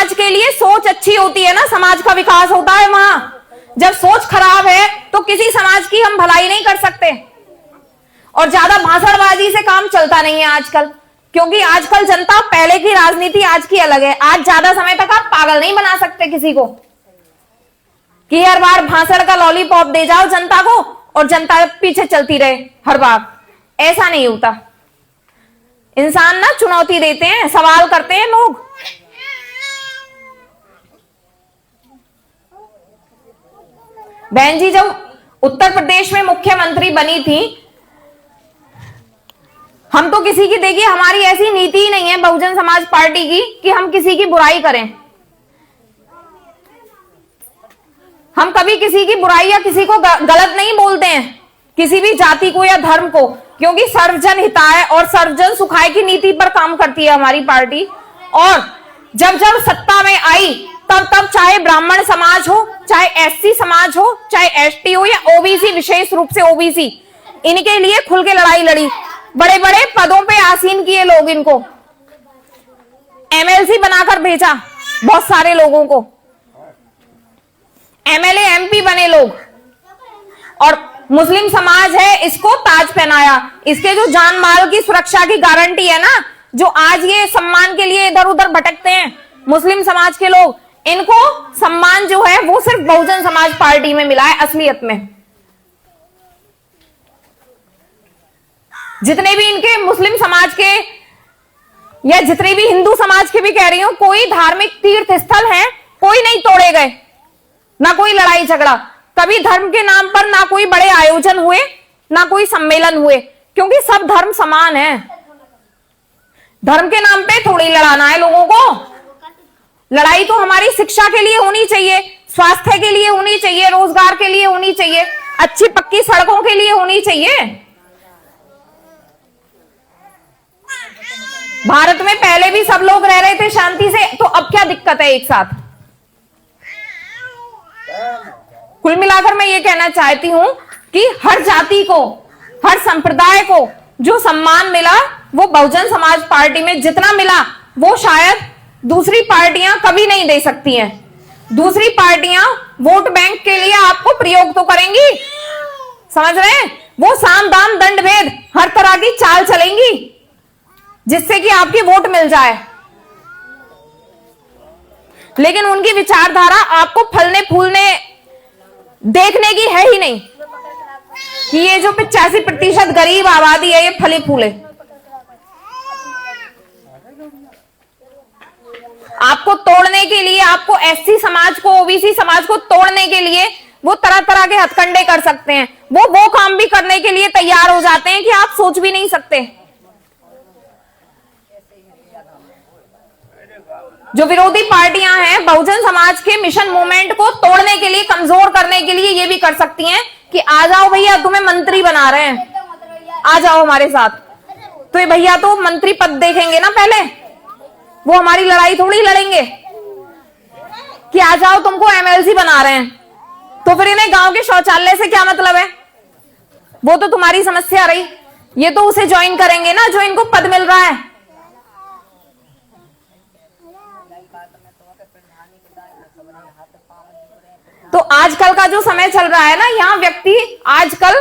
समाज के लिए सोच अच्छी होती है ना, समाज का विकास होता है वहां। जब सोच खराब है तो किसी समाज की हम भलाई नहीं कर सकते। और ज्यादा भाषणबाजी से काम चलता नहीं है आजकल, क्योंकि आजकल जनता, पहले की राजनीति आज की अलग है। आज ज्यादा समय तक आप पागल नहीं बना सकते किसी को कि हर बार भाषण का लॉलीपॉप दे जाओ जनता को और जनता पीछे चलती रहे हर बार। ऐसा नहीं होता। इंसान ना चुनौती देते हैं, सवाल करते हैं लोग। बहन जी जब उत्तर प्रदेश में मुख्यमंत्री बनी थी, हम तो किसी की, देखिए हमारी ऐसी नीति ही नहीं है बहुजन समाज पार्टी की कि हम किसी की बुराई करें। हम कभी किसी की बुराई या किसी को गलत नहीं बोलते हैं, किसी भी जाति को या धर्म को, क्योंकि सर्वजन हिताय और सर्वजन सुखाय की नीति पर काम करती है हमारी पार्टी। और जब जब सत्ता में आई तब तब चाहे ब्राह्मण समाज हो, चाहे एससी समाज हो, चाहे एसटी हो या ओबीसी, विशेष रूप से ओबीसी, इनके लिए खुल के लड़ाई लड़ी। बड़े बड़े पदों पे आसीन किए लोग, इनको एमएलसी बनाकर भेजा, बहुत सारे लोगों को एमएलए एमपी बने लोग। और मुस्लिम समाज है, इसको ताज पहनाया। इसके जो जान माल की सुरक्षा की गारंटी है ना, जो आज ये सम्मान के लिए इधर उधर भटकते हैं मुस्लिम समाज के लोग, इनको सम्मान जो है वो सिर्फ बहुजन समाज पार्टी में मिला है असलियत में। जितने भी इनके मुस्लिम समाज के या जितने भी हिंदू समाज के भी कह रही हूं, कोई धार्मिक तीर्थ स्थल है कोई नहीं तोड़े गए, ना कोई लड़ाई झगड़ा, कभी धर्म के नाम पर ना कोई बड़े आयोजन हुए, ना कोई सम्मेलन हुए, क्योंकि सब धर्म समान है। धर्म के नाम पे थोड़ी लड़ाना है लोगों को। लड़ाई तो हमारी शिक्षा के लिए होनी चाहिए, स्वास्थ्य के लिए होनी चाहिए, रोजगार के लिए होनी चाहिए, अच्छी पक्की सड़कों के लिए होनी चाहिए। भारत में पहले भी सब लोग रह रहे थे शांति से, तो अब क्या दिक्कत है एक साथ? कुल मिलाकर मैं ये कहना चाहती हूं कि हर जाति को, हर संप्रदाय को जो सम्मान मिला वो बहुजन समाज पार्टी में जितना मिला वो शायद दूसरी पार्टियां कभी नहीं दे सकती हैं। दूसरी पार्टियां वोट बैंक के लिए आपको प्रयोग तो करेंगी, समझ रहे हैं? वो साम दाम दंड भेद हर तरह की चाल चलेंगी जिससे कि आपकी वोट मिल जाए, लेकिन उनकी विचारधारा आपको फलने फूलने देखने की है ही नहीं कि ये जो 85% गरीब आबादी है ये फले फूले। आपको तोड़ने के लिए, आपको एससी समाज को, ओबीसी समाज को तोड़ने के लिए वो तरह तरह के हथकंडे कर सकते हैं। वो काम भी करने के लिए तैयार हो जाते हैं कि आप सोच भी नहीं सकते। जो विरोधी पार्टियां हैं बहुजन समाज के मिशन मूवमेंट को तोड़ने के लिए, कमजोर करने के लिए ये भी कर सकती हैं कि आ जाओ भैया, तुम्हें मंत्री बना रहे हैं, आ जाओ हमारे साथ। तो ये भैया तो मंत्री पद देखेंगे ना पहले, वो हमारी लड़ाई थोड़ी लड़ेंगे कि आ जाओ तुमको एमएलसी बना रहे हैं। तो फिर इन्हें गांव के शौचालय से क्या मतलब है? वो तो तुम्हारी समस्या रही, ये तो उसे ज्वाइन करेंगे ना जो इनको पद मिल रहा है। तो आजकल का जो समय चल रहा है ना, यहाँ व्यक्ति आजकल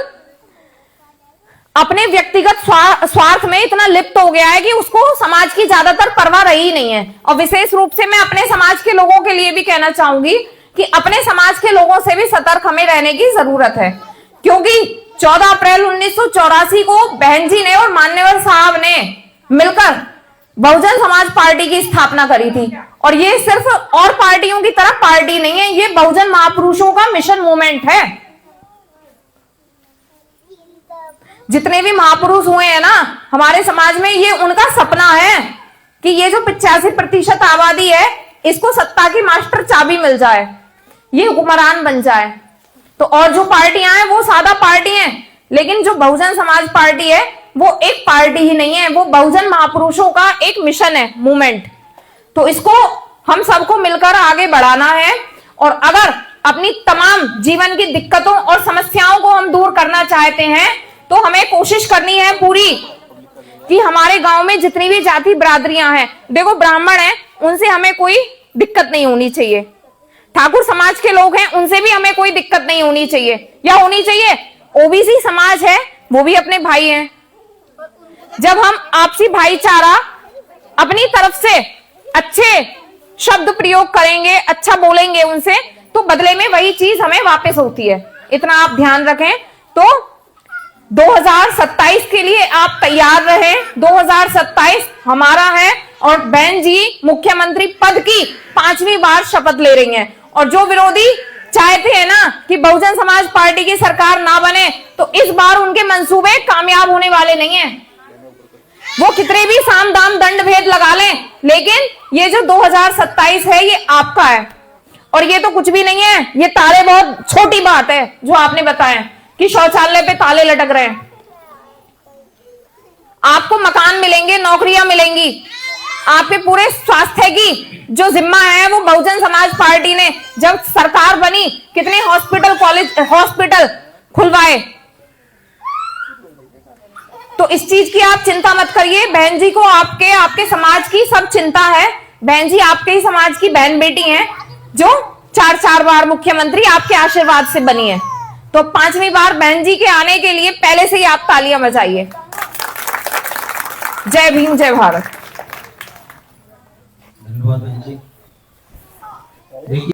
अपने व्यक्तिगत स्वार्थ में इतना लिप्त हो गया है कि उसको समाज की ज्यादातर परवाह रही नहीं है। और विशेष रूप से मैं अपने समाज के लोगों के लिए भी कहना चाहूंगी कि अपने समाज के लोगों से भी सतर्क हमें रहने की जरूरत है, क्योंकि 14 अप्रैल 1984 को बहन जी ने और मान्यवर साहब ने मिलकर बहुजन समाज पार्टी की स्थापना करी थी। और ये सिर्फ और पार्टियों की तरह पार्टी नहीं है, ये बहुजन महापुरुषों का मिशन मूवमेंट है। जितने भी महापुरुष हुए हैं ना हमारे समाज में, ये उनका सपना है कि ये जो 85% आबादी है इसको सत्ता की मास्टर चाबी मिल जाए, ये हुक्मरान बन जाए। तो और जो पार्टियां हैं वो सादा पार्टी हैं, लेकिन जो बहुजन समाज पार्टी है वो एक पार्टी ही नहीं है, वो बहुजन महापुरुषों का एक मिशन है, मूवमेंट। तो इसको हम सबको मिलकर आगे बढ़ाना है। और अगर अपनी तमाम जीवन की दिक्कतों और समस्याओं को हम दूर करना चाहते हैं तो हमें कोशिश करनी है पूरी कि हमारे गांव में जितनी भी जाति बिरादरियां हैं, देखो ब्राह्मण हैं, उनसे हमें कोई दिक्कत नहीं होनी चाहिए। ठाकुर समाज के लोग हैं, उनसे भी हमें कोई दिक्कत नहीं होनी चाहिए, या होनी चाहिए? ओबीसी समाज है, वो भी अपने भाई हैं। जब हम आपसी भाईचारा अपनी तरफ से अच्छे शब्द प्रयोग करेंगे, अच्छा बोलेंगे उनसे, तो बदले में वही चीज हमें वापस होती है। इतना आप ध्यान रखें। तो 2027 के लिए आप तैयार रहें। 2027 हमारा है और बहन जी मुख्यमंत्री पद की 5वीं बार शपथ ले रही हैं। और जो विरोधी चाहते हैं ना कि बहुजन समाज पार्टी की सरकार ना बने, तो इस बार उनके मंसूबे कामयाब होने वाले नहीं हैं। वो कितने भी साम दाम दंड भेद लगा लें, लेकिन ये जो 2027 है ये आपका है। और ये तो कुछ भी नहीं है, ये ताले बहुत छोटी बात है जो आपने बताया कि शौचालय पे ताले लटक रहे हैं। आपको मकान मिलेंगे, नौकरियां मिलेंगी, आपके पूरे स्वास्थ्य की जो जिम्मा है वो बहुजन समाज पार्टी ने जब सरकार बनी कितने हॉस्पिटल खुलवाए। तो इस चीज की आप चिंता मत करिए। बहन जी को आपके समाज की सब चिंता है। बहन जी आपके ही समाज की बहन बेटी हैं जो 4 बार मुख्यमंत्री आपके आशीर्वाद से बनी है। तो 5वीं बार बहन जी के आने के लिए पहले से ही आप तालियां बजाइए। जय भीम, जय भारत। धन्यवाद बहन जी। देखिए